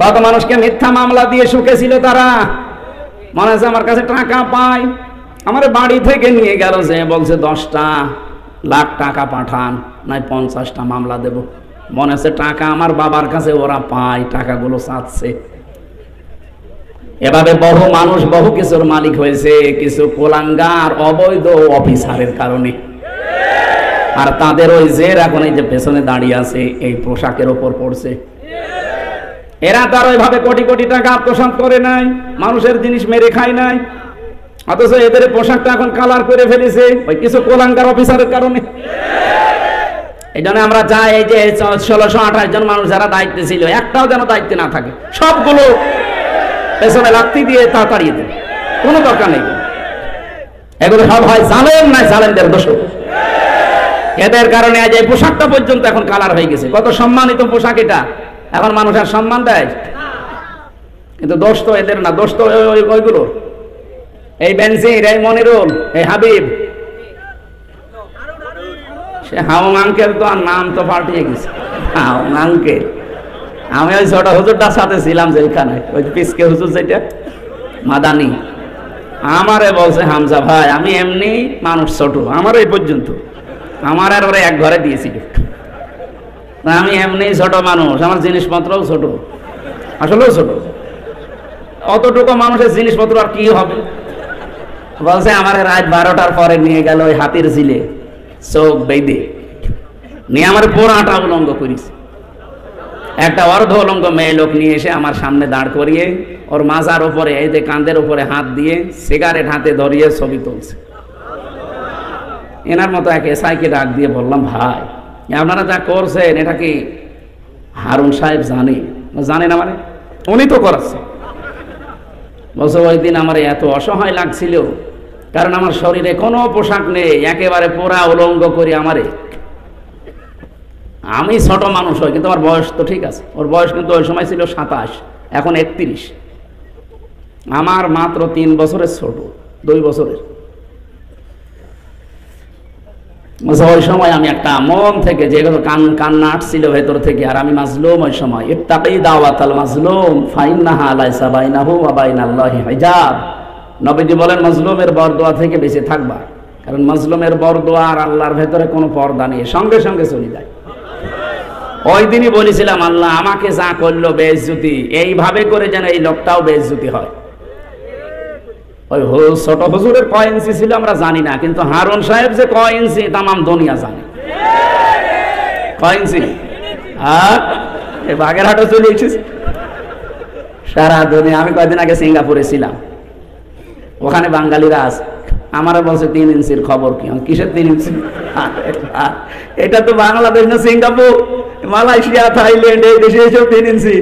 কত মানুষকে মিথ্যা মামলা দিয়ে শুকেছিল তারা, মনে আছে আমার কাছে টাকা পায়, আমার বাড়ি থেকে নিয়ে গেল, যে বলছে 10টা লাখ টাকা পাঠান, নাই 50টা মামলা দেব। মনে আছে টাকা আমার বাবার কাছে ওরা পায়, টাকাগুলো চাচ্ছে। এভাবে বহু মানুষ বহু কিছুর মালিক হয়েছে, কিছু কোলাঙ্গার অবৈধ অফিসারের কারণে। আর তাদের ওই জের এখন এই যে পেছনে দাঁড়িয়ে আছে এই পোশাকের ওপর পড়ছে। এরা তার ওইভাবে কোটি কোটি টাকা আত্মসাৎ করে নাই, মানুষের জিনিস মেরে খায় নাই, অথচ এদের পোশাকটা এখন কালার করে ফেলেছে ওই কিছু কোলাঙ্গার অফিসারের কারণে। এই জন্য আমরা চাই এই যে 1628 জন মানুষ যারা দায়িত্বে ছিল, একটাও যেন দায়িত্বে না থাকে, সবগুলো পেছনে লাথি দিয়ে তাড়িয়ে দেবে, কোনো দরকার নেই। এগুলো সব হয় জালেম, নাই জালেমদের দোষ। এদের কারণে আজ এই পোশাকটা পর্যন্ত এখন কালার হয়ে গেছে। কত সম্মানিত পোশাক এটা, এখন মানুষ আর সম্মান দেয়। কিন্তু দোষ তো এদের না, দোষ তো ওইগুলো, এই বেনজির, এই মনিরুল, এই হাবিব, সে হাউং আঙ্কেল তো আর নাম তো পাল্টিয়ে গেছে, হাউং আঙ্কেল। আমি ওই ছোট হুজুরটার সাথে ছিলাম যেখানে, ওই পিসকে হুজুর যেটা মাদানি, আমারে বলছে হামজা ভাই আমি এমনি মানুষ ছোট, আমার এই পর্যন্ত, আমার আর ওরা এক ঘরে দিয়েছিল, আমি এমনি ছোট মানুষ, আমার জিনিসপত্রও ছোট, আসলেও ছোট। অতটুকু মানুষের জিনিসপত্র আর কি হবে? বলছে আমার রাত 12টার পরে নিয়ে গেল ওই হাতির ঝিলে, চোখ বেঁধে নিয়ে আমার পোড়াটা উলঙ্গ করিস। একটা অর্ধ উলঙ্গ মেয়ে লোক নিয়ে এসে আমার সামনে দাঁড় করিয়ে ওর মাজার উপরে এই যে কাঁধের উপরে হাত দিয়ে সিগারেট হাতে ধরিয়ে ছবি তুলছে। এনার মতো এক এসআইকে ডাক দিয়ে বললাম, ভাই আপনারা যা করছেন এটা কি হারুন সাহেব জানে না? মানে উনি তো করাচ্ছে। বলছে ওই দিন আমার এত অসহায় লাগছিল, কারণ আমার শরীরে কোনো পোশাক নেই, একেবারে পোড়া উলঙ্গ করে আমারে, আমি ছোট মানুষ হই কিন্তু আমার বয়স তো ঠিক আছে, ওর বয়স কিন্তু ওই সময় ছিল 27, এখন 31, আমার মাত্র 3 বছরের ছোট, 2 বছরের। ওই সময় আমি একটা মন থেকে যেগুলো কান্না আসছিল ভেতর থেকে, আর আমি মাজলুম ওই সময়, ইত্তাকি দাওয়াতাল মাজলুম ফাইন্নাহা লাইসা বাইনাহু ওয়া বাইনাল্লাহি হিজাব। নবীজি বলেন মাজলুমের বরদোয়া থেকে বেঁচে থাকবা, কারণ মাজলুমের বরদোয়া আর আল্লাহর ভেতরে কোনো পর্দা নেই, সঙ্গে সঙ্গে চলে যায়। ওই দিনই বলেছিলাম আল্লাহ আমাকে যা করলো বেইজ্জতি, এইভাবে করে যেন এই লোকটাও বেইজ্জতি হয়। ওই ছোট হুজুরের কয় ইঞ্চি ছিল আমরা জানি না, কিন্তু হারুন সাহেব যে কয় ইঞ্চি তামাম দুনিয়া জানে। কয় ইঞ্চি? এই বাগেরহাটে চলে এসেছি সারা দুনিয়া। আমি কয়েকদিন আগে সিঙ্গাপুরে ছিলাম, ওখানে বাঙালিরা আছে, আমারা বলছে 3 ইঞ্চির খবর কি? কিসের 3 ইঞ্চি? এটা তো বাংলাদেশ না সিঙ্গাপুর, মালয়েশিয়া, থাইল্যান্ড, এই দেশে এসব 3 ইঞ্চি,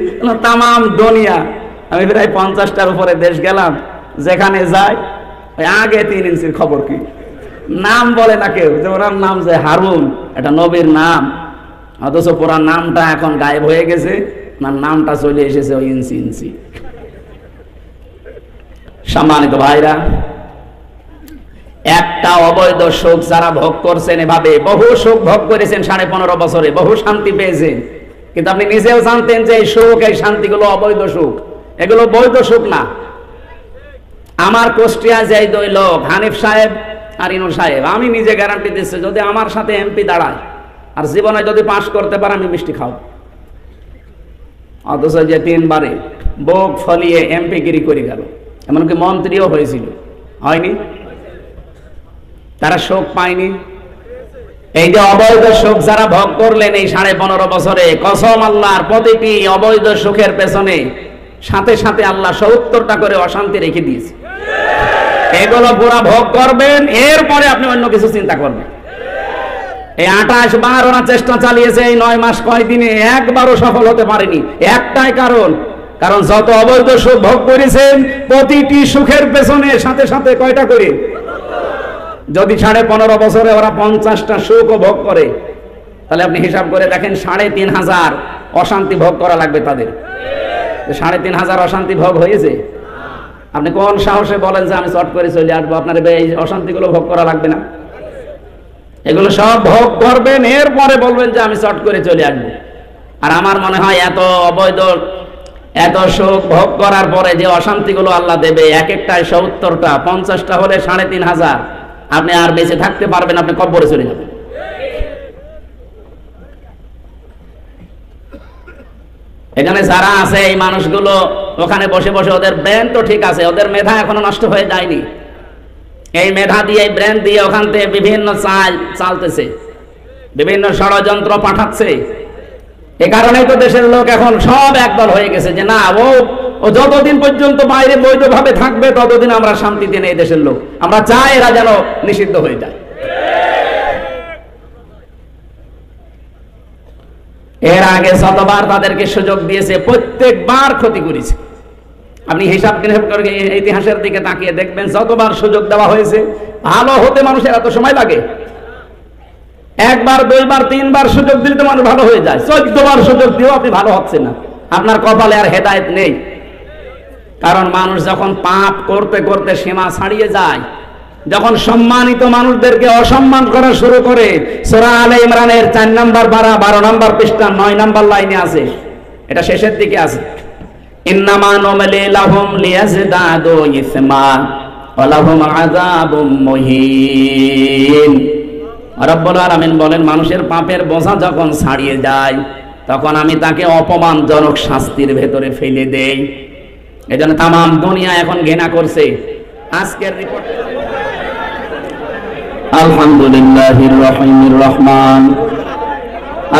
তামাম দুনিয়া। আমি প্রায় 50টার উপরে দেশ গেলাম, যেখানে যায় ওই আগে 3 ইঞ্চির খবর কি? নাম বলে না কেউ, যে ওনার নাম যে হারুন, এটা নবীর নাম, অথচ পুরা নামটা এখন গায়েব হয়ে গেছে, নামটা চলে এসেছে ওই ইঞ্চি ইঞ্চি। সম্মানিত ভাইরা, একটা অবৈধ সুখ যারা ভোগ করছেন, এভাবে বহু সুখ ভোগ করেছেন 15.5 বছরে, বহু শান্তি পেয়েছেন, কিন্তু আপনি নিজেও জানতেন যে এই সুখ, এই শান্তিগুলো অবৈধ সুখ, এগুলো বৈধ সুখ না। আমার কুষ্টিয়া যে 2 লোক, হানিফ সাহেব আর ইনু সাহেব, আমি নিজে গ্যারান্টি দিচ্ছি যদি আমার সাথে এমপি দাঁড়ায় আর জীবনে যদি পাশ করতে পারে আমি মিষ্টি খাও। অথচ যে 3 বারে বুক ফলিয়ে এমপি গিরি করে গেল, এমনকি মন্ত্রীও হয়েছিল, হয়নি? তারা সুখ পায়নি। এই যে অবৈধ সুখ যারা ভোগ করলেন এই 15.5 বছরে, কসম আল্লাহর, প্রতিটি অবৈধ সুখের পেছনে সাথে সাথে আল্লাহ 70টা করে অশান্তি রেখে দিয়েছে। এগুলো পুরা ভোগ করবেন, এরপরে আপনি অন্য কিছু চিন্তা করবেন। এই 28 বার ওরা চেষ্টা চালিয়েছে এই 9 মাস, কয়দিনে একবারও সফল হতে পারেনি। একটাই কারণ যত অবৈধ সুখ ভোগ করেছেন, প্রতিটি সুখের পেছনে সাথে সাথে কয়টা করে? যদি 15.5 বছরে ওরা 50টা সুখও ভোগ করে, তাহলে আপনি হিসাব করে দেখেন 3,500 অশান্তি ভোগ করা লাগবে তাদের। 3,500 অশান্তি ভোগ হয়েছে। আপনি কোন সাহসে বলেন যে আমি চট করে চলে আসবো? আপনার এই অশান্তিগুলো ভোগ করা লাগবে না? এগুলো সব ভোগ করবেন, এরপরে বলবেন যে আমি চট করে চলে আসবো। আর আমার মনে হয় এত অবৈধ এত সুখ ভোগ করার পরে যে অশান্তিগুলো আল্লাহ দেবে, এক একটায় 70টা, 50টা হলে 3500। আপনি আর বেঁচে থাকতে পারবেন, আপনি কবরে চলে যাবেন। এখানে যারা আছে এই মানুষগুলো ওখানে বসে বসে, ওদের ব্রেন তো ঠিক আছে, ওদের মেধা এখনো নষ্ট হয়ে যায়নি। এই মেধা দিয়ে, এই ব্রেন দিয়ে ওখান থেকে বিভিন্ন চাল চালতেছে, বিভিন্ন ষড়যন্ত্র পাঠাচ্ছে। এ কারণেই তো দেশের লোক এখন সব একদল হয়ে গেছে যে না, ও যতদিন পর্যন্ত বাইরে বৈধভাবে থাকবে ততদিন আমরা শান্তিতে নেই। দেশের লোক আমরা চাই এরা যেন নিষিদ্ধ হয়ে যায়। এর আগে যতবার তাদেরকে সুযোগ দিয়েছে প্রত্যেকবার ক্ষতি করেছে। আপনি হিসাব করে ইতিহাসের দিকে তাকিয়ে দেখবেন, যতবার সুযোগ দেওয়া হয়েছে, ভালো হতে মানুষের এত সময় লাগে? একবার, দুইবার, তিনবার সুযোগ দিলে তো মানুষ ভালো হয়ে যায়। 14 বার সুযোগ দিয়েও আপনি ভালো হচ্ছেন না। আপনার কপালে আর হেদায়েত নেই। কারণ মানুষ যখন পাপ করতে করতে সীমা ছাড়িয়ে যায়, যখন সম্মানিত মানুষদেরকে অসম্মান করা শুরু করে, সূরা আলে ইমরানের 4 নম্বর পারা 12 নম্বর পৃষ্ঠা 9 নম্বর লাইনে আছে, এটা শেষের দিকে আছে, ইন্নামা নুমলি লাহুম লিয়াজদাদু ইসমা ওয়া লাহুম আযাবুম মুহিন। রব্বুল আলামিন বলেন, মানুষের পাপের বোঝা যখন ছাড়িয়ে যায় তখন আমি তাকে অপমানজনক শাস্তির ভেতরে ফেলে দেই। এজন্য তামাম দুনিয়া এখন ঘৃণা করছে। আজকের রিপোর্ট, আলহামদুলিল্লাহির রহিমির রহমান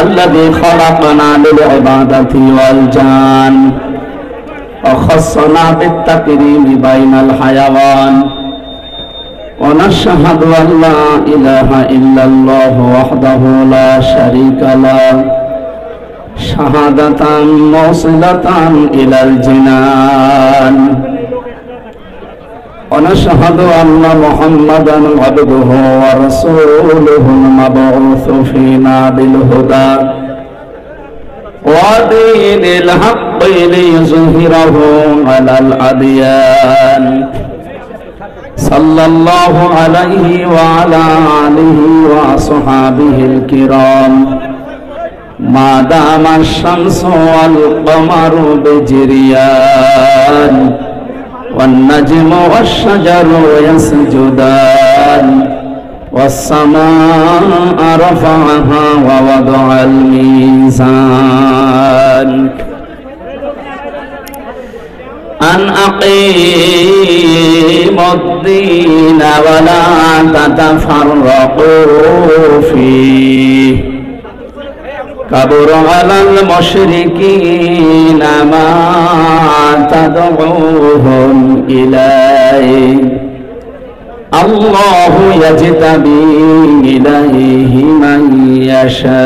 আল্লাযী খালাকানা লিল ইবাদাতি ওয়াল জান ওয়া খাসসানা বিত তাকরীমি বাইনাল হায়াওয়ান ওয়া নাশহাদু আন লা ইলাহা ইল্লাল্লাহু ওয়াহদাহু লা শারীকা লাহু শাহাদাতান মুসিলাতান ইলাল জিনান ওয়া নাশহাদু আন্না মুহাম্মাদান আবদুহু ওয়া রাসূলুহু মাবউসু ফীনা বিল হুদা ওয়া দীনিল হাক্কি লিইয়ুযহিরাহু আলাল আদিয়ান সাল্লাল্লাহু আলাইহি ওয়া আলা আলিহি ওয়া আসহাবিহিল কিরাম মা দামা শামসু ওয়াল কমারু বিজরিয়ান ওয়ান নাজমু ওয়াশ শাজারু ইয়াসজুদান ওয়াস সামাআ রাফা'াহা ওয়া ওয়াদা'আল মিজান আন আকিমুদ-দীন ওয়া লা তাতাফাররাকু ফীহি কাবুর আলাল মুশরিকিনা মা তাদউহুম ইলাইহি আল্লাহু ইয়াজতাবি ইলাইহি মান ইয়াশা'উ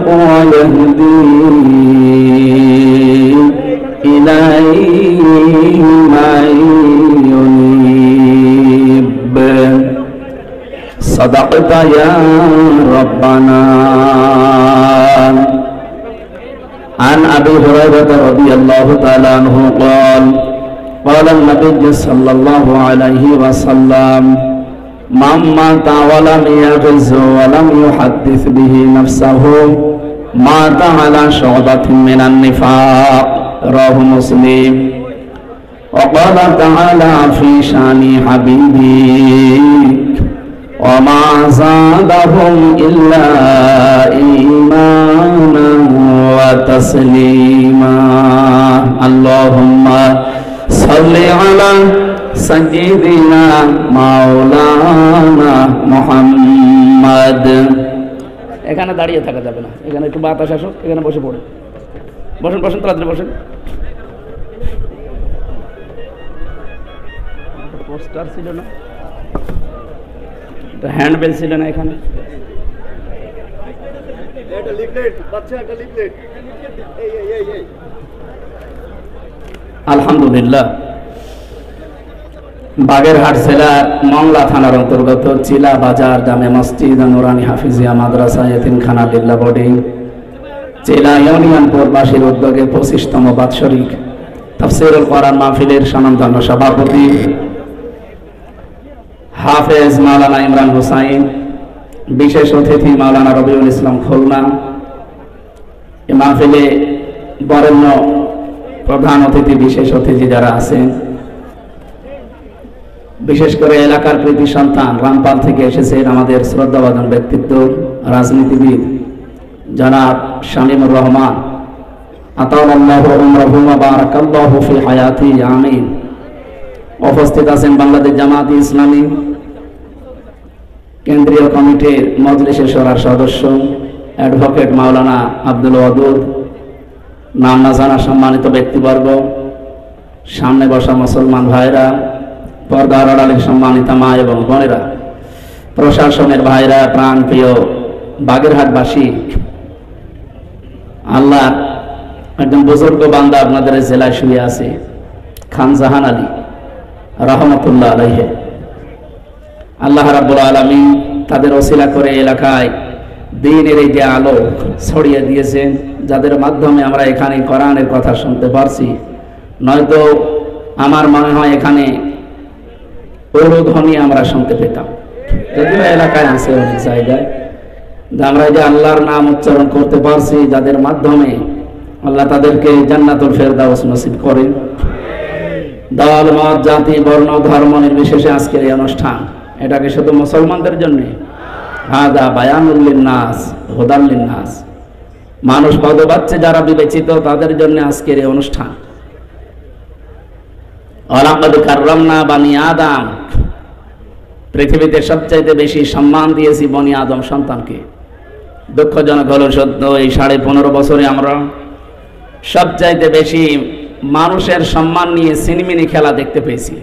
ওয়া ইয়াহদি ইলাইহি মান ইউনিব। صدقت يا ربنا. عن أبي هريرة رضي الله تعالى عنه قال قال النبي صلى الله عليه وسلم من مات ولم يغز ولم يحدث به نفسه مات على شعبة من النفاق رواه مسلم. وقال تعالى في شان حبيبي وما زادهم إلا إيمانا وتسليما. اللهم صل على سيدنا مولانا محمد. এখানে দাঁড়িয়ে থাকা যাবে না, এখানে একটু বাতাস আসুক, এখানে বসে পড়ে বসেন বসেন তাড়াতাড়ি বসেন। পোস্টার ছিল না, হ্যান্ডবেল ছিল না, এখানে আলহামদুলিল্লাহ। বাগেরহাট জেলার মংলা থানার অন্তর্গত চিলা বাজার জামে মসজিদ নুরানি হাফিজিয়া মাদ্রাসা এতিমখানা লিল্লাহ বোর্ডিং চিলা ইউনিয়ন পৌরবাসীর উদ্যোগে 25তম বাৎসরিক তাফসীরুল কোরআন মাহফিলের স্বনামধন্য সভাপতি হাফেজ মাওলানা ইমরান হুসাইন, বিশেষ অতিথি মাওলানা রবিউল ইসলাম খুলনা। এই মাহফিলে বরেণ্য প্রধান অতিথি, বিশেষ অতিথি যারা আছেন, বিশেষ করে এলাকার কৃতি সন্তান রামপাল থেকে এসেছেন আমাদের শ্রদ্ধাভাজন ব্যক্তিত্ব রাজনীতিবিদ জনাব শামীমুর রহমান, আতাউল্লাহু উমরাহু ওয়া বারাকাল্লাহু ফি হায়াতি, আমিন। উপস্থিত আছেন বাংলাদেশ জামায়াতে ইসলামী কেন্দ্রীয় কমিটির মজলিসে শোরার সদস্য অ্যাডভোকেট মাওলানা আব্দুল ওয়াদুদ, নাম না জানা সম্মানিত ব্যক্তিবর্গ, সামনে বসা মুসলমান ভাইরা, পর্দার আড়ালের সম্মানিত মা এবং বোনেরা, প্রশাসনের ভাইরা, প্রাণ প্রিয় বাগেরহাটবাসী, আল্লাহ একজন বুজুর্গ বান্দা আপনাদের জেলায় শুয়ে আছে, খান জাহান আলী রহমতুল্লাহ আলাইহি। আল্লাহ রাব্বুল আলামিন তাদের ওসিলা করে এলাকায় দ্বীনের এই যে আলো ছড়িয়ে দিয়েছেন, যাদের মাধ্যমে আমরা এখানে কোরআনের কথা শুনতে পারছি। নয়তো আমার মনে হয় এখানে ধ্বনি আমরা শুনতে পেতাম, যদিও এলাকায় আছে অনেক জায়গায়। আমরা যে আল্লাহর নাম উচ্চারণ করতে পারছি, যাদের মাধ্যমে আল্লাহ তাদেরকে জান্নাতুল ফেরদাউস নসিব করেন। দল, মত, জাতি, বর্ণ, ধর্ম নির্বিশেষে আজকের এই অনুষ্ঠান, এটাকে শুধু মুসলমানদের জন্য, হাদা বায়ানুল লিন্নাস হুদাল লিন্নাস, মানুষ পদ পাচ্ছে যারা বিবেচিত তাদের জন্য আজকের এই অনুষ্ঠান। ওয়ালাকাদ কাররামনা বানি আদম, পৃথিবীতে সবচাইতে বেশি সম্মান দিয়েছি বনি আদম সন্তানকে। দুঃখজনক হলো সত্য, এই 15.5 বছরে আমরা সবচাইতে বেশি মানুষের সম্মান নিয়ে সিনেমিনি খেলা দেখতে পেয়েছি।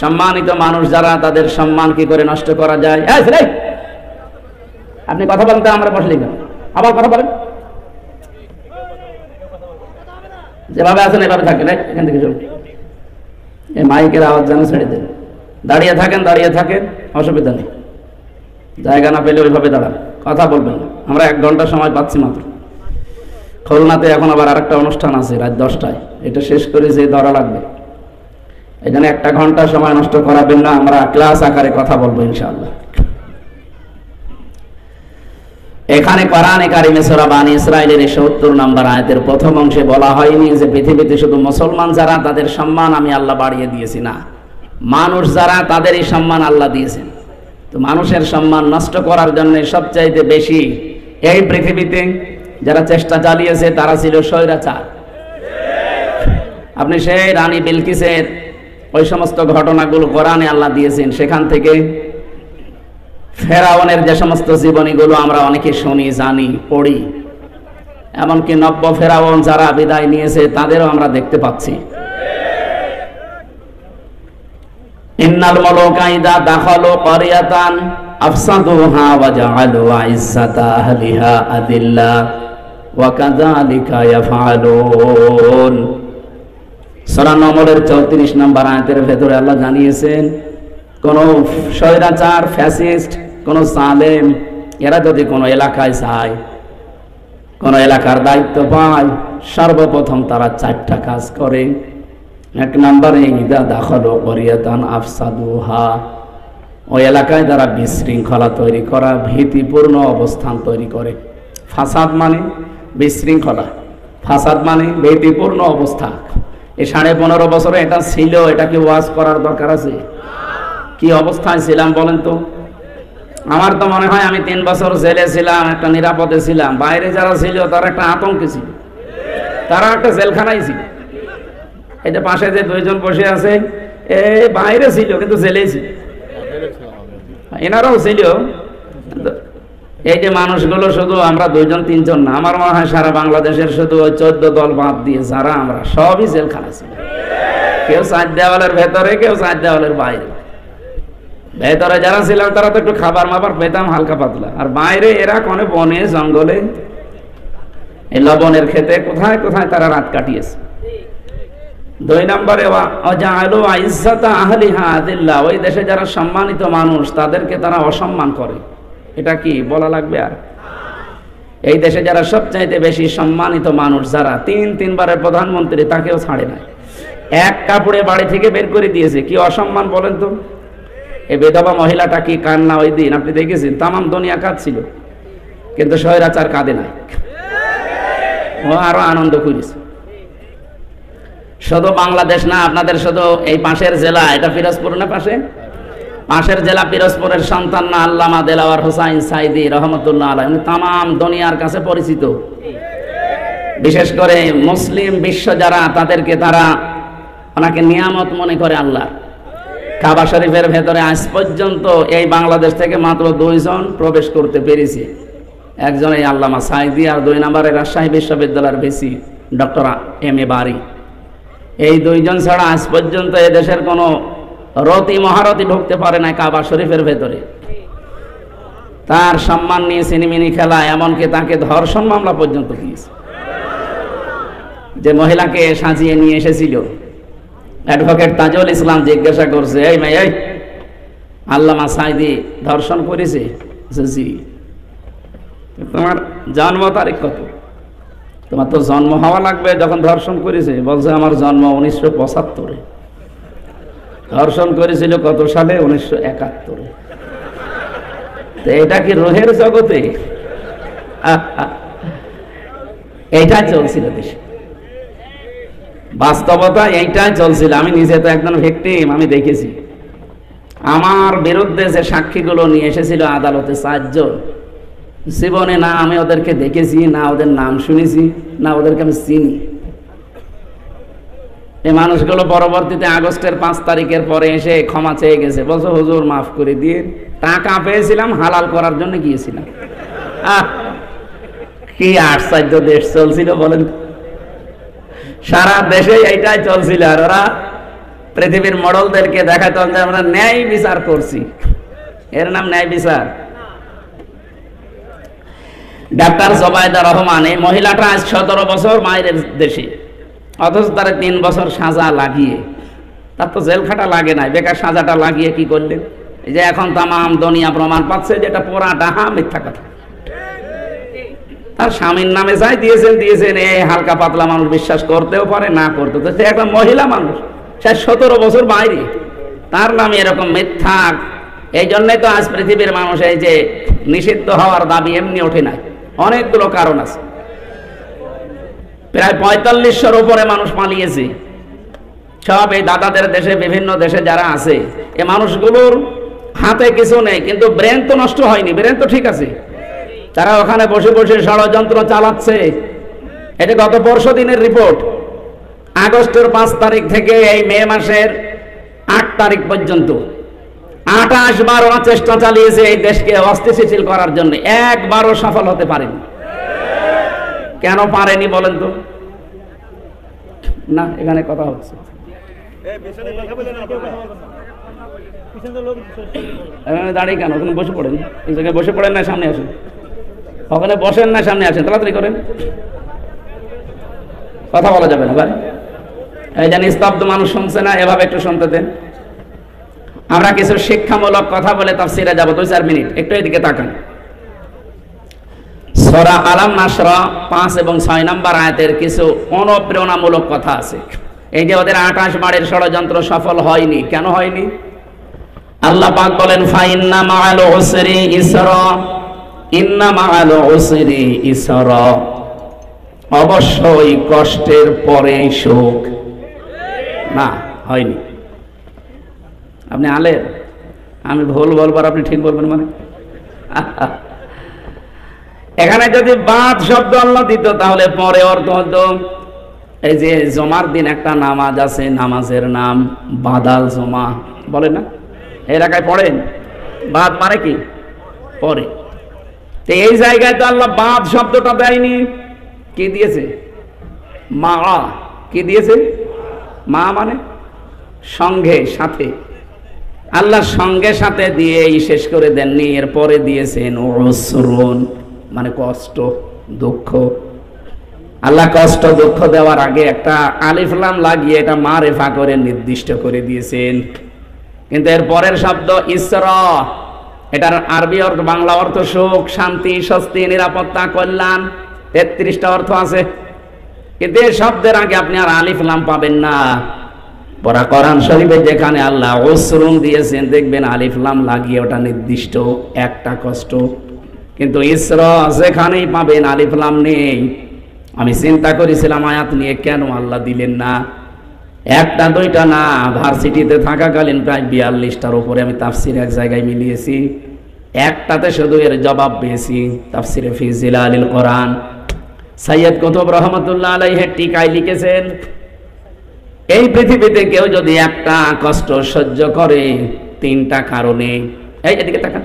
সম্মানিত মানুষ যারা, তাদের সম্মান কি করে নষ্ট করা যায়। আপনি কথা বলতে আমরা বসলি কেন, আবার কথা বলেন, যেভাবে আছেন এভাবে থাকেন, এখান থেকে চলুন। এই মাইকের আওয়াজ যেন ছেড়ে দেন। দাঁড়িয়ে থাকেন, অসুবিধা নেই। জায়গা না পেলে ওইভাবে দাঁড়ান, কথা বলবেন না। আমরা 1 ঘন্টা সময় পাচ্ছি মাত্র। খুলনাতে এখন আবার আরেকটা অনুষ্ঠান আছে রাত 10টায়, এটা শেষ করে যে ধরা লাগবে। এখানে 1 ঘন্টা সময় নষ্ট করাবেন না, আমরা ক্লাস আকারে কথা বলবো ইনশাআল্লাহ। এখানে কোরআনে কারিমে সূরা বানী ইসরাঈলের ৭০ নম্বর আয়াতের প্রথম অংশে বলা হয়নি যে পৃথিবীতে শুধু মুসলমান যারা, তাদের সম্মান আমি আল্লাহ বাড়িয়ে দিয়েছি, না, মানুষ যারা তাদেরই সম্মান আল্লাহ দিয়েছেন। তো মানুষের সম্মান নষ্ট করার জন্য সবচাইতে বেশি এই পৃথিবীতে যারা চেষ্টা চালিয়েছে তারা ছিল স্বৈরাচার। আপনি সেই রানী বিলকিসের ওই সমস্ত ঘটনাগুলো কোরআনে আল্লাহ দিয়েছেন, সেখান থেকে ফেরাউনের যে সমস্ত জীবনীগুলো আমরা অনেকে শুনি, জানি, পড়ি, এমনকি নব্য ফেরাউন যারা বিদায় নিয়েছে তাদেরও আমরা দেখতে পাচ্ছি। ইন্নাল মালুকা ইযা দাখালু ক্বরিয়াতান আফসাদুহা ওয়া জাআলু ইজ্জাতা আহলিহা আদিল্লা ওয়া কাযালিকা ইয়াফআলুন। সূরা নম্বরের 34 নম্বর আয়াতের ভেতরে আল্লাহ জানিয়েছেন, কোন স্বৈরাচার, ফ্যাসিস্ট, কোন জালেম এরা যদি কোন এলাকায় যায়, কোন এলাকার দায়িত্ব পায়, সর্বপ্রথম তারা 4টা কাজ করে। 1 নম্বরে ইযা দাখালু ক্বরিয়াতান আফসাদুহা, ওই এলাকায় তারা বিশৃঙ্খলা তৈরি করা, ভীতিপূর্ণ অবস্থান তৈরি করে। ফাসাদ মানে বিশৃঙ্খলা, ফাসাদ মানে ভীতিপূর্ণ অবস্থা। এই 15.5 বছরে এটা ছিল, এটা কি ওয়াজ করার দরকার আছে? কি অবস্থায় ছিলাম বলেন তো? আমার তো মনে হয় আমি 3 বছর জেলে ছিলাম, একটা নিরাপদে ছিলাম। বাইরে যারা ছিল তারা একটা আতঙ্কে ছিল, তারা একটা জেলখানায় ছিল। এই যে পাশে যে 2 জন বসে আছে, এই বাইরে ছিল কিন্তু জেলেই ছিল, এনারাও ছিল। এই যে মানুষগুলো শুধু আমরা 2 জন 3 জন না, আমার মনে হয় সারা বাংলাদেশের শুধু ওই 14 দল বাদ দিয়ে যারা আমরা সবই জেলখানা ছিল। কেউ 4 দেওয়ালের ভেতরে, কেউ 4 দেওয়ালের বাইরে। ভেতরে যারা ছিলাম তারা তো একটু খাবার মাবার পেতাম হালকা পাতলা, আর বাইরে এরা কোনে বনে জঙ্গলে, এই লবণের খেতে কোথায় কোথায় তারা রাত কাটিয়েছে। 2 নম্বরে ওয়াজাআলু ইজ্জাতা আহলিহা আদিল্লা, ওই দেশে যারা সম্মানিত মানুষ তাদেরকে তারা অসম্মান করে। এটা কি বলা লাগবে আর? এই দেশে যারা সবচাইতে বেশি সম্মানিত মানুষ, যারা 3 বারের প্রধানমন্ত্রী, তাকেও ছাড়ে না, 1 কাপড়ে বাড়ি থেকে বের করে দিয়েছে। কি অসম্মান বলেন তো? এই বিধবা মহিলাটা কি কান্না ওই দিন আপনি দেখেছেন? তামাম দুনিয়া কাঁদছিল, কিন্তু স্বৈরাচার কাঁদে নাই। ও আরো আনন্দ করেছে। শুধু বাংলাদেশ না, আপনাদের শুধু এই পাশের জেলা, এটা পিরোজপুর না পাশের জেলা পিরোজপুরের সন্তান না আল্লামা দেলাওয়ার হোসাইন সাইদি রহমতুল্লাহ আলাইহি, উনি তামাম দুনিয়ার কাছে পরিচিত। বিশেষ করে মুসলিম বিশ্ব যারা, তাদেরকে তারা ওনাকে নিয়ামত মনে করে আল্লাহ। কাবা শরীফের ভেতরে আজ পর্যন্ত এই বাংলাদেশ থেকে মাত্র 2 জন প্রবেশ করতে পেরেছে। একজন এই আল্লামা সাইদি, আর 2 নম্বরে রাজশাহী বিশ্ববিদ্যালয়ের ভিসি ডক্টর এম.এ. বারী। এই 2 জন ছাড়া আজ পর্যন্ত এই দেশের কোনো রতি মহারতি ঢুকতে পারে না কাবা শরীফের ভেতরে। তার সম্মান নিয়ে সিনেমিনি খেলা, এমনকি তাকে ধর্ষণ মামলা পর্যন্ত দিয়েছে। যে মহিলাকে সাজিয়ে নিয়ে এসেছিল, অ্যাডভোকেট তাজুল ইসলাম জিজ্ঞাসা করছে, এই মেয়ে, এই আল্লামা সাইদি ধর্ষণ করেছে? জি। তোমার জন্ম তারিখ কত? তোমার তো জন্ম হওয়া লাগবে যখন ধর্ষণ করেছে। বলছে আমার জন্ম 1975-এ। ধর্ষণ করেছিল কত সালে? 1971-এ। তো এটা কি রোহের জগতে? এইটাই চলছিল দেশে, বাস্তবতা এইটাই চলছিল। আমি নিজে তো একজন ভিকটিম, আমি দেখেছি। আমার বিরুদ্ধে যে সাক্ষীগুলো নিয়ে এসেছিল আদালতে 4 জন, জীবনে না আমি ওদেরকে দেখেছি, না ওদের নাম শুনেছি, না ওদেরকে আমি চিনি। এই মানুষগুলো পরবর্তীতে আগস্টের 5 তারিখের পরে এসে ক্ষমা চেয়ে গেছে, বলছো হুজুর মাফ করে দিয়ে, টাকা পেয়েছিলাম, হালাল করার জন্য গিয়েছিলাম। কি আশ্চর্য দেশ চলছিল বলেন। সারা দেশে এইটাই চলছিল। আর ওরা পৃথিবীর মডেলদেরকে দেখাতো যে আমরা ন্যায় বিচার করছি। এর নাম ন্যায় বিচার। ডাক্তার জোবাইদা রহমান, এই মহিলাটা আজ 17 বছর মায়ের দেশে, অথচ তার 3 বছর সাজা লাগিয়ে, তার তো জেল খাটা লাগে নাই, বেকার সাজাটা লাগিয়ে কি করলেন? এই যে এখন তামাম দুনিয়া প্রমাণ পাচ্ছে যে এটা পুরা ডাহা মিথ্যা কথা। তার স্বামীর নামে যাই দিয়েছেন। এই হালকা পাতলা মানুষ বিশ্বাস করতেও পারে, না করতে। তো সে একটা মহিলা মানুষ, সে 17 বছর বাইরে, তার নামে এরকম মিথ্যা। এই জন্যই তো আজ পৃথিবীর মানুষ এই যে নিষিদ্ধ হওয়ার দাবি এমনি ওঠে নাই, অনেকগুলো কারণ আছে। প্রায় 4500-র উপরে মানুষ পালিয়েছে। সব এই দাদাদের দেশে, বিভিন্ন দেশে যারা আছে, এই মানুষগুলোর হাতে কিছু নেই, কিন্তু ব্রেন তো নষ্ট হয়নি, ব্রেন তো ঠিক আছে। তারা ওখানে বসে বসে ষড়যন্ত্র চালাচ্ছে। এটা গত পরশু দিনের রিপোর্ট। আগস্টের 5 তারিখ থেকে এই মে মাসের 8 তারিখ পর্যন্ত 28 বার ওরা চেষ্টা চালিয়েছে এই দেশকে অস্থিতিশীল করার জন্য, একবারও সফল হতে পারেনি। কেন পারেনি বলেন তো? না, এখানে কথা হচ্ছে, দাঁড়িয়ে কেন? ওখানে বসে পড়েন, এই জায়গায় বসে পড়েন না, সামনে আসুন। ওখানে বসেন না, সামনে আসেন, তাড়াতাড়ি করেন, কথা বলা যাবে না ভাই। এই যে নিস্তব্ধ মানুষ শুনছে না, এভাবে একটু শুনতে দেন। আমরা কিছু শিক্ষামূলক কথা বলে তাফসীরে যাব 2-4 মিনিট, একটু এদিকে তাকান। সূরা আলাম নাসরা 5 এবং 6 নম্বর আয়াতের কিছু অনুপ্রেরণামূলক কথা আছে। এই যে ওদের 28 বারের ষড়যন্ত্র সফল হয়নি, কেন হয়নি? আল্লাহ পাক বলেন, ফাইন্না মাআল উসরি ইসরা, ইন্না মাআল উসরি ইসরা, অবশ্যই কষ্টের পরে সুখ। না, হয়নি। আপনি আলেম, আমি ভুল বলবার আপনি ঠিক বলবেন মানে? এখানে যদি বাদ শব্দ আল্লাহ দিত তাহলে পরে অর্থ হতো, এই যে জমার দিন একটা নামাজ আছে, নামাজের নাম বাদাল জমা, বলে না? এই এলাকায় পড়েন, বাদ মানে কি? পরে। তো এই জায়গায় তো আল্লাহ বাদ শব্দটা দেয়নি, কি দিয়েছে? মা। কি দিয়েছে? মা মানে সঙ্গে, সাথে। আল্লাহ সঙ্গে সাথে দিয়েই শেষ করে দেননি, এরপরে দিয়েছেন উসরুন, মানে কষ্ট, দুঃখ। আল্লাহ কষ্ট দুঃখ দেওয়ার আগে একটা আলিফ লাম লাগিয়ে এটা মারেফা করে নির্দিষ্ট করে দিয়েছেন। কিন্তু এর পরের শব্দ ইসরা, এটার আরবি অর্থ, বাংলা অর্থ সুখ, শান্তি, স্বস্তি, নিরাপত্তা, কল্যাণ, 33টা অর্থ আছে। কিন্তু এই শব্দের আগে আপনি আর আলিফ লাম পাবেন না। পরা কোরআন শরীফে যেখানে আল্লাহ উসরুন দিয়েছেন, দেখবেন আলিফ লাম লাগিয়ে ওটা নির্দিষ্ট একটা কষ্ট। কিন্তু ইসরা যেখানেই পাবেন আলিফ লাম নেই, আমি চিন্তা করেছিলাম আয়াত নিয়ে কেন আল্লাহ দিলেন না, একটা দুইটা না, ভার্সিটিতে থাকাকালীন প্রায় 42টার উপরে আমি তাফসির এক জায়গায় মিলিয়েছি, একটাতে শুধু এর জবাব পেয়েছি, তাফসিরে ফি জিলালিল কোরআন। সৈয়দ কুতুব রহমতুল্লাহ আলাইহি টিকায় লিখেছেন, এই পৃথিবীতে কেউ যদি একটা কষ্ট সহ্য করে 3টা কারণে, এই এদিকে তাকান,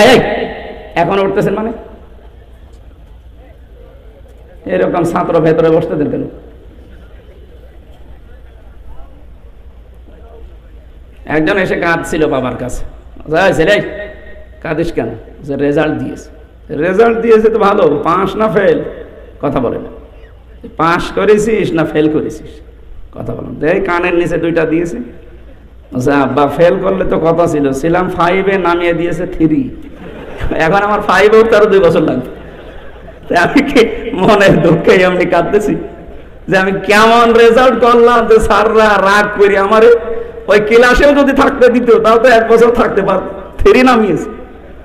এই এখন উঠতেছেন মানে এরকম ছাত্র ভেতরে বসতে দেন কেন? একজন এসে কাঁদছিল বাবার কাছে, ছেলে কাঁদিস কেন? রেজাল্ট দিয়েছে। রেজাল্ট দিয়েছে তো ভালো, পাস না ফেল? কথা বলে না। পাস করেছিস না ফেল করেছিস? কথা বলেন। এই কানের নিচে 2টা দিয়েছে। আব্বা ফেল করলে তো কথা ছিলাম 5-এ, নামিয়ে দিয়েছে 3। এখন আমার 5 উঠতে আরো 2 বছর লাগবে। আমি কি মনের দুঃখে এমনি কাঁদতেছি যে আমি কেমন রেজাল্ট করলাম, যে স্যাররা রাগ করি আমার ওই ক্লাসেও যদি থাকতে দিত তাও তো 1 বছর থাকতে পারত। 3 নামিয়েছে,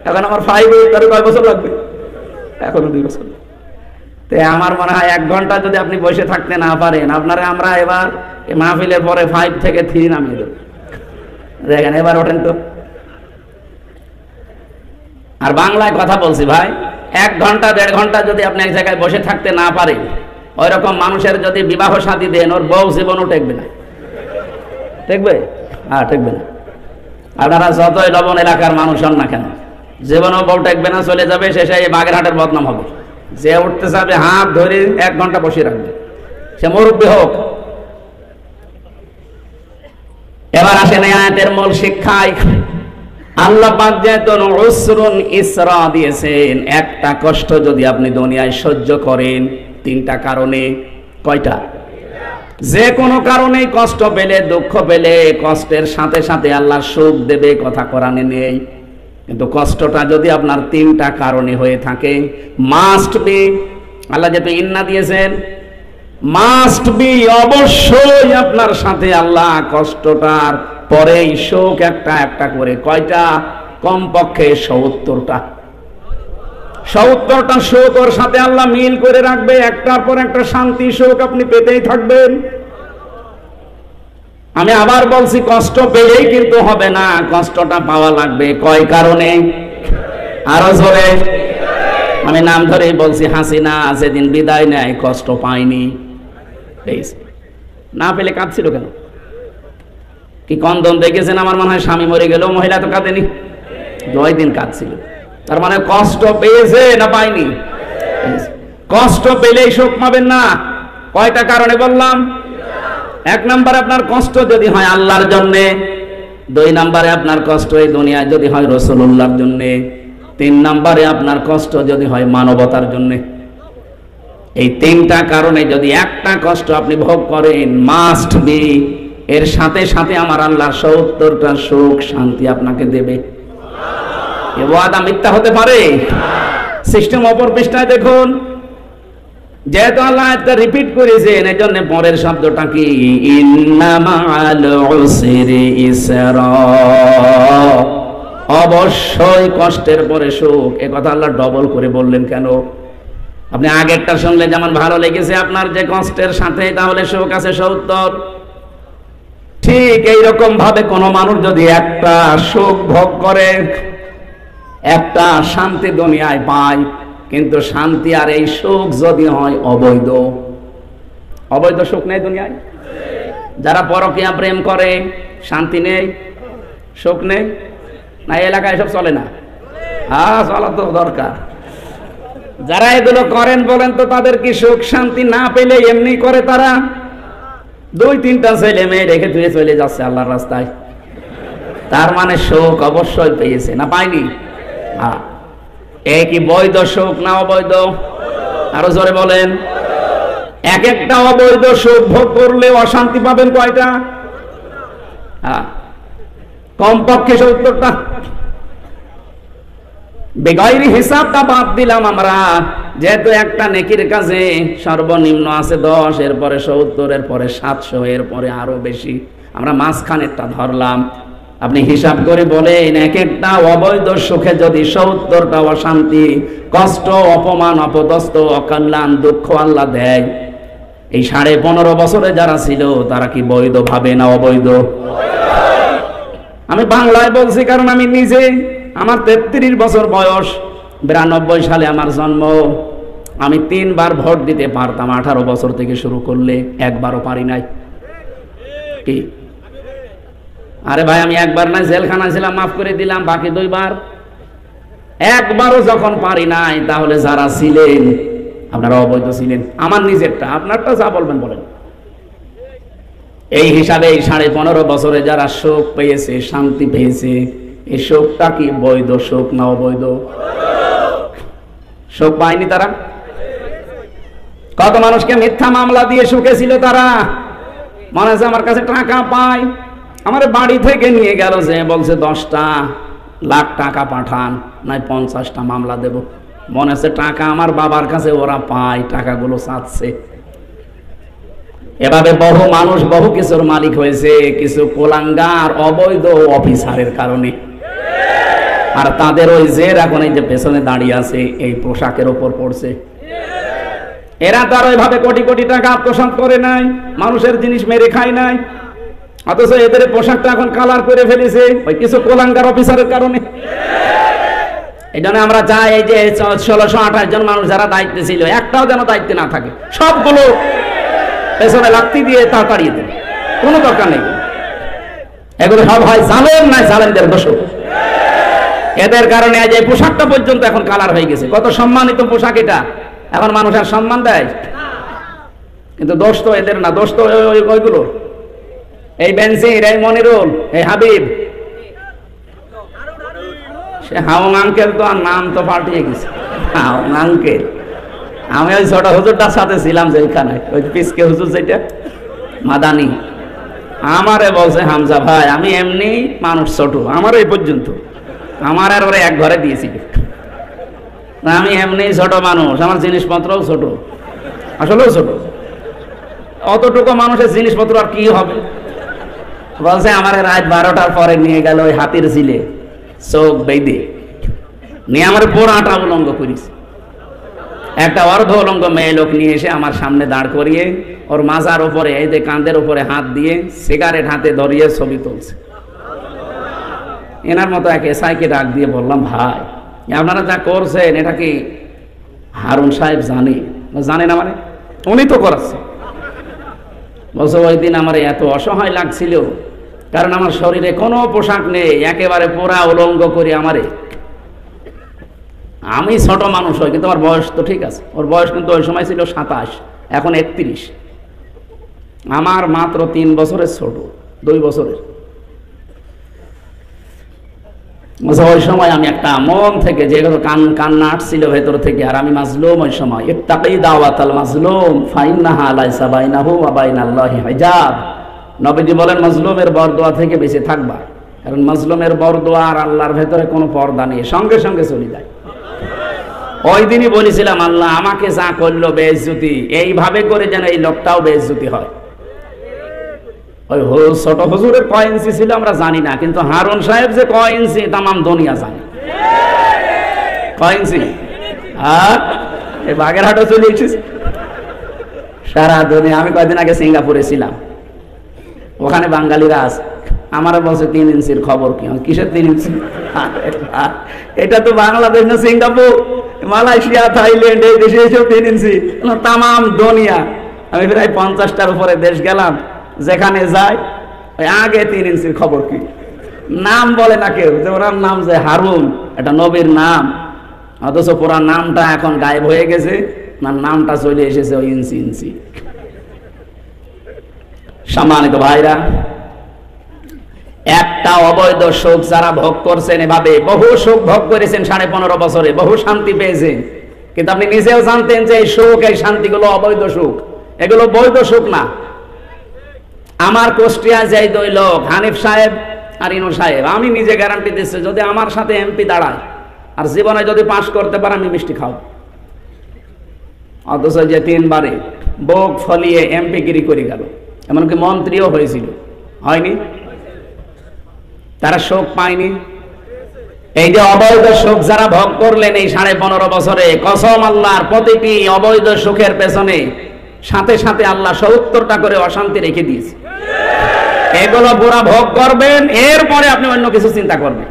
এখন আমার 5 উঠতে আরো কয় বছর লাগবে? এখনো 2 বছর। তো আমার মনে হয় 1 ঘন্টা যদি আপনি বসে থাকতে না পারেন, আমরা এবার মাহফিলের পরে 5 থেকে 3 নামিয়ে দেব। দেখেন এবার ওঠেন তো। আর বাংলায় কথা বলছি ভাই, 1 ঘন্টা 1.5 ঘন্টা যদি আপনি এক জায়গায় বসে থাকতে না পারেন, ওই রকম মানুষের যদি বিবাহ শাদী দেন, ওর বউ জীবনও টেকবে না। টেকবে? হ্যাঁ টেকবে না। আপনারা যতই লবণ এলাকার মানুষ হন না কেন, জীবনও বউ টেকবে না, চলে যাবে, শেষে এই বাগেরহাটের বদনাম হবে। যে উঠতে যাবে হাত ধরে 1 ঘন্টা বসে রাখবে, সে মুরব্বী হোক। এবার আসেন আয়াতের মূল শিক্ষায়। আল্লাহ পাক যেহেতু উসরুন ইসরা দিয়েছেন, একটা কষ্ট যদি আপনি দুনিয়ায় সহ্য করেন 3টা কারণে, কয়টা? যে কোনো কারণে কষ্ট পেলে, দুঃখ পেলে, কষ্টের সাথে সাথে আল্লাহ সুখ দেবে, কথা কোরআনে নেই। কিন্তু কষ্টটা যদি আপনার 3টা কারণে হয়ে থাকে, মাস্ট বি, আল্লাহ যেহেতু ইন্না দিয়েছেন, মাস্ট বি, অবশ্যই আপনার সাথে আল্লাহ কষ্টটার পরেই শোক একটা একটা করে, কয়টা? কমপক্ষে 70টা। 70টা শোক ওর সাথে আল্লাহ মিল করে রাখবে, একটার পর একটা শান্তি শোক আপনি পেতেই থাকবেন। আমি আবার বলছি, কষ্ট পেলেই কিন্তু হবে না, কষ্টটা পাওয়া লাগবে। কয় কারণে? আরো জোরে। আমি নাম ধরেই বলছি, হাসিনা যেদিন বিদায় নেয় কষ্ট পায়নি, না পেলে কাঁদছিল কেন? কি কন্দন দেখেছেন? আমার মনে হয় স্বামী মরে গেল, মহিলা তো কাঁদেনি, 2 দিন কাঁদছিল। তার মানে কষ্ট পেয়েছে না পায়নি? কষ্ট পেলেই শোক পাবেন না। কয়টা কারণে বললাম? 1 নম্বরে আপনার কষ্ট যদি হয় আল্লাহর জন্যে, 2 নম্বরে আপনার কষ্ট এই দুনিয়ায় যদি হয় রাসূলুল্লাহর জন্যে, 3 নম্বরে আপনার কষ্ট যদি হয় মানবতার জন্যে। এই 3টা কারণে যদি একটা কষ্ট আপনি ভোগ করেন, মাস্ট বি, এর সাথে সাথে আমার আল্লাহ 70টা সুখ শান্তি আপনাকে দেবে। এ ওয়াদা মিথ্যা হতে পারে? সিস্টেম অপর পৃষ্ঠায় দেখুন, যেহেতু আল্লাহ এটা রিপিট করেছেন, এই জন্য পরের শব্দটা কি? ইন্না মাআল উসরি ইসরা, অবশ্যই কষ্টের পরে সুখ। এ কথা আল্লাহ ডবল করে বললেন কেন? আপনি আগেরটা শুনলে যেমন ভালো লেগেছে আপনার যে কষ্টের সাথে, তাহলে সুখ আছে 70। ঠিক এইরকম ভাবে কোন মানুষ যদি একটা সুখ ভোগ করে, একটা শান্তি দুনিয়ায় পায়, কিন্তু শান্তি আর এই সুখ যদি হয় অবৈধ, অবৈধ সুখ নেই দুনিয়ায়। যারা পরকীয়া প্রেম করে, শান্তি নেই, সুখ নেই না? এলাকায় সব চলে না? হ্যাঁ, চলা তো দরকার। যারা এগুলো করেন বলেন তো, তাদের কি সুখ শান্তি না পেলে এমনি করে? তারা 2-3টা ছেলে মেয়ে রেখে ধুয়ে চলে যাচ্ছে আল্লাহর রাস্তায়, তার মানে সুখ অবশ্যই পেয়েছে না পায়নি? হ্যাঁ। এ কি বৈধ সুখ না অবৈধ? আরো জোরে বলেন। এক একটা অবৈধ সুখ ভোগ করলে অশান্তি পাবেন কয়টা? হ্যাঁ, কমপক্ষে 70টা। বেগাইরি হিসাবটা বাদ দিলাম আমরা, যেহেতু একটা নেকির কাজে সর্বনিম্ন আছে 10, এরপরে 70, এরপরে 700, এরপরে আরো বেশি, আমরা মাঝখানেরটা ধরলাম। আপনি হিসাব করে বলেন, এক একটা অবৈধ সুখে যদি ৭০টা অশান্তি, কষ্ট, অপমান, অপদস্থ, অকল্যাণ, দুঃখ আল্লাহ দেয়, এই ১৫.৫ বছরে যারা ছিল তারা কি বৈধ ভাবে না অবৈধ? আমি বাংলায় বলছি কারণ আমি নিজে, আমার ৩৩ বছর বয়স, ৯২ সালে আমার জন্ম। আমি ৩ বার ভোট দিতে পারতাম ১৮ বছর থেকে শুরু করলে, একবারও পারি নাই। কি? আরে ভাই, আমি একবার না জেলখানা ছিলাম, মাফ করে দিলাম, বাকি ২ বার। একবারও যখন পারি নাই, তাহলে যারা ছিলেন আপনারা অবৈধ ছিলেন। আমার নিজেরটা, আপনারটা যা বলবেন বলেন। এই হিসাবে এই ১৫.৫ বছরে যারা সুখ পেয়েছে, শান্তি পেয়েছে, এই সুখটা কি বৈধ সুখ না অবৈধ? সুখ পায়নি তারা? কত মানুষকে মিথ্যা মামলা দিয়ে সুখে ছিল তারা। মনে আছে আমার কাছে টাকা পায়, আমার বাড়ি থেকে নিয়ে গেল, যে বলছে ১০টা লাখ টাকা পাঠান, নাই 50টা মামলা দেব। মনে আছে টাকা আমার বাবার কাছে ওরা পায়, টাকাগুলো চাচ্ছে। এভাবে বহু মানুষ বহু কিছুর মালিক হয়েছে, কিছু কোলাঙ্গার অবৈধ অফিসারের কারণে। আর তাদের ওই যে এখন এই যে পেছনে দাঁড়িয়ে আছে, এই পোশাকের ওপর পড়ছে। এরা তো আর ওইভাবে কোটি কোটি টাকা আত্মসাৎ করে নাই, মানুষের জিনিস মেরে খায় নাই, অথচ এদের পোশাকটা এখন কালার করে ফেলেছে ওই কিছু কোলাঙ্গার অফিসারের কারণে। এই জন্য আমরা চাই, এই যে ১৬২৮ জন মানুষ যারা দায়িত্বে ছিল, একটাও যেন দায়িত্বে না থাকে, সবগুলো পেছনে লাত্তি দিয়ে তা তাড়িয়ে দেবে, কোনো দরকার নেই। এগুলো সব হয় জালেম, নাই জালেমদের দোষ। এদের কারণে আজ এই পোশাকটা পর্যন্ত এখন কালার হয়ে গেছে। কত সম্মানিত পোশাক এটা, এখন মানুষ আর সম্মান দেয়। কিন্তু দোষ তো এদের না, দোষ তো ওইগুলো, এই বেনজির, এই মনিরুল, এই হাবিব, সে হাউং আঙ্কেল তো আর নাম তো পাল্টিয়ে গেছে, হাউং আঙ্কেল। আমি ওই ছোট হুজুরটার সাথে ছিলাম যেখানে, ওই পিসকে হুজুর যেটা মাদানি, আমারে বলছে হামজা ভাই আমি এমনি মানুষ ছোট, আমার এই পর্যন্ত, আমার আর ওরা এক ঘরে দিয়েছিল, আমি এমনি ছোট মানুষ, আমার জিনিসপত্রও ছোট, আসলেও ছোট। অতটুকু মানুষের জিনিসপত্র আর কি হবে? বলছে আমার রাত ১২টার পরে নিয়ে গেল ওই হাতির ঝিলে, চোখ বেঁধে নিয়ে আমার পুরাটা উলঙ্গ করিস। একটা অর্ধ উলঙ্গ মেয়ে লোক নিয়ে এসে আমার সামনে দাঁড় করিয়ে ওর মাজার উপরে, এই যে কাঁধের উপরে হাত দিয়ে সিগারেট হাতে ধরিয়ে ছবি তুলছে। এনার মতো এক এসআইকে ডাক দিয়ে বললাম, ভাই আপনারা যা করছেন এটা কি হারুন সাহেব জানে না? মানে উনি তো করাচ্ছে। বলছে ওই দিন আমার এত অসহায় লাগছিল, কারণ আমার শরীরে কোনো পোশাক নেই, একেবারে পুরা উলঙ্গ করি আমারে। আমি ছোট মানুষ হই, কিন্তু আমার বয়স তো ঠিক আছে, ওর বয়স কিন্তু ওই সময় ছিল ২৭, এখন ৩১। আমার মাত্র ৩ বছরের ছোট, ২ বছরের। ওই সময় আমি একটা মন থেকে যে কান্না আসছিল ভেতর থেকে, আর আমি মাজলুম ওই সময়। ইত্তাকি দাওয়াতাল মাজলুম ফাইন্নাহা লাইসা বাইনাহু ওয়া বাইনাল্লাহি হিজাব। নবীজি বলেন মাজলুমের বরদোয়া থেকে বেঁচে থাকবা, কারণ মাজলুমের বরদোয়া আর আল্লাহর ভেতরে কোনো পর্দা নেই, সঙ্গে সঙ্গে চলে যায়। ওই দিনই বলেছিলাম, আল্লাহ আমাকে যা করলো বেইজ্জতি, এইভাবে করে যেন এই লোকটাও বেইজ্জতি হয়। ওই ছোট হুজুরের কয় ইঞ্চি ছিল আমরা জানি না, কিন্তু হারুন সাহেব যে কয় ইঞ্চি তামাম দুনিয়া জানে। কয় ইঞ্চি? এই বাগেরহাটও চলে এসেছিস সারা দুনিয়া। আমি কয়েকদিন আগে সিঙ্গাপুরে ছিলাম, ওখানে বাঙালিরা আছে, আমার বলছে ৩ ইঞ্চির খবর কি? কিসের 3 ইঞ্চি? এটা তো বাংলাদেশ না সিঙ্গাপুর, মালয়েশিয়া, থাইল্যান্ড, এই দেশে এসব 3 ইঞ্চি, তামাম দুনিয়া। আমি প্রায় 50টার উপরে দেশ গেলাম, যেখানে যাই ওই আগে 3 ইঞ্চির খবর কি? নাম বলে না কেউ, যে ওনার নাম যে হারুন, এটা নবীর নাম, অথচ পুরা নামটা এখন গায়েব হয়ে গেছে, নামটা চলে এসেছে ওই ইঞ্চি ইঞ্চি। সম্মানিত ভাইরা, একটা অবৈধ সুখ যারা ভোগ করছেন, এভাবে বহু সুখ ভোগ করেছেন 15.5 বছরে, বহু শান্তি পেয়েছেন, কিন্তু আপনি নিজেও জানতেন যে এই সুখ, এই শান্তিগুলো অবৈধ সুখ, এগুলো বৈধ সুখ না। আমার কুষ্টিয়া যাই 2 লোক, হানিফ সাহেব আর ইনু সাহেব, আমি নিজে গ্যারান্টি দিচ্ছি যদি আমার সাথে এমপি দাঁড়ায় আর জীবনে যদি পাশ করতে পারে আমি মিষ্টি খাও। অথচ যে 3 বারে বুক ফলিয়ে এমপি গিরি করে গেল, এমনকি মন্ত্রীও হয়েছিল, হয়নি? তারা সুখ পায়নি। এই যে অবৈধ সুখ যারা ভোগ করলেন এই 15.5 বছরে, কসম আল্লাহর, প্রতিটি অবৈধ সুখের পেছনে সাথে সাথে আল্লাহ 70টা করে অশান্তি রেখে দিয়েছে। এগুলো পুরা ভোগ করবেন, এরপরে আপনি অন্য কিছু চিন্তা করবেন।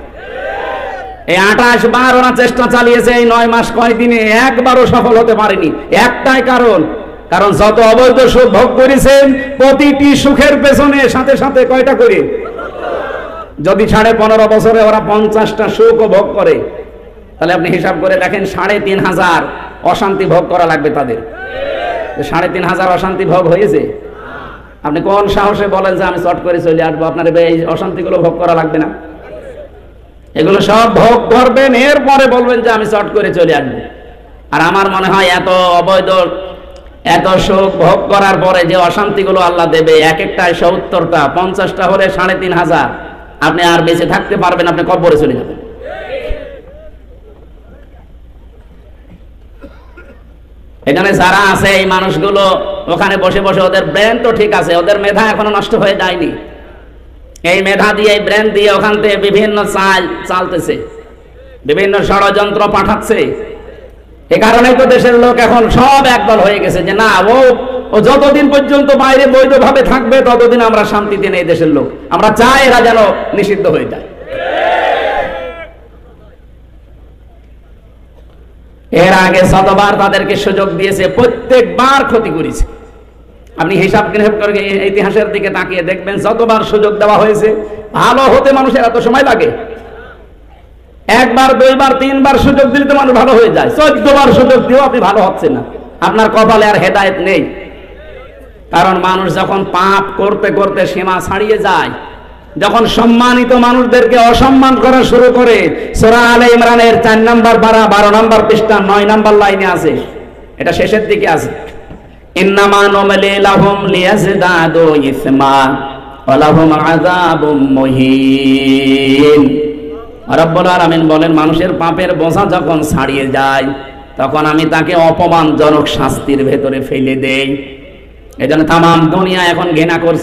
এই 28 বার ওরা চেষ্টা চালিয়েছে এই 9 মাস কয়দিনে, একবারও সফল হতে পারেনি। একটাই কারণ যত অবৈধ সুখ ভোগ করেছেন প্রতিটি সুখের পেছনে সাথে সাথে কয়টা করে, যদি 15.5 বছরে ওরা 50টা সুখ ভোগ করে, তাহলে আপনি হিসাব করে দেখেন 3,500 অশান্তি ভোগ করা লাগবে তাদের। 3,500 অশান্তি ভোগ হয়েছে? আপনি কোন সাহসে বলেন যে আমি চট করে চলে আসবো? আপনার এই অশান্তিগুলো ভোগ করা লাগবে না? এগুলো সব ভোগ করবেন, এরপরে বলবেন যে আমি চট করে চলে আসবো। আর আমার মনে হয় এত সুখ ভোগ করার পরে যে অশান্তিগুলো আল্লাহ দেবে, এক একটায় 70টা, 50টা হলে 3,500, আপনি আর বেঁচে থাকতে পারবেন, আপনি কবরে চলে যাবেন। এখানে যারা আছে এই মানুষগুলো ওখানে বসে বসে, ওদের ব্রেন তো ঠিক আছে, ওদের মেধা এখনো নষ্ট হয়ে যায়নি। এই মেধা দিয়ে, এই ব্রেন দিয়ে ওখান থেকে বিভিন্ন চালতেছে, বিভিন্ন ষড়যন্ত্র পাঠাচ্ছে। এ কারণেই তো দেশের লোক এখন সব একদল হয়ে গেছে যে না, ও যতদিন পর্যন্ত বাইরে বৈধভাবে থাকবে ততদিন আমরা শান্তিতে নেই। দেশের লোক আমরা চাই এরা যেন নিষিদ্ধ হয়ে যায়। এর আগে যতবার তাদেরকে সুযোগ দিয়েছে প্রত্যেকবার ক্ষতি করেছে। আপনি হিসাব কিতাব করে ইতিহাসের দিকে তাকিয়ে দেখবেন, যতবার সুযোগ দেওয়া হয়েছে, ভালো হতে মানুষের এত সময় লাগে? একবার, দুইবার, তিনবার সুযোগ দিলে তো মানুষ ভালো হয়ে যায়। 14 বার সুযোগ দিয়েও আপনি ভালো হচ্ছে না, আপনার কপালে আর হেদায়েত নেই। কারণ মানুষ যখন পাপ করতে করতে সীমা ছাড়িয়ে যায়, যখন সম্মানিত মানুষদেরকে অসম্মান করা শুরু করে, সূরা আলে ইমরানের 4 নম্বর পারা 12 নম্বর পৃষ্ঠা 9 নম্বর লাইনে আছে, এটা শেষের দিকে আছে, ইন্নামা নুমলি লাহুম লিয়াজদাদু ইসমা ওয়া লাহুম আযাবুম মুহিন। রব্বুল আলামিন বলেন, মানুষের পাপের বোঝা যখন ছাড়িয়ে যায় তখন আমি তাকে অপমানজনক শাস্তির ভেতরে ফেলে দেই। এজন্য তামাম দুনিয়া এখন ঘৃণা করছে।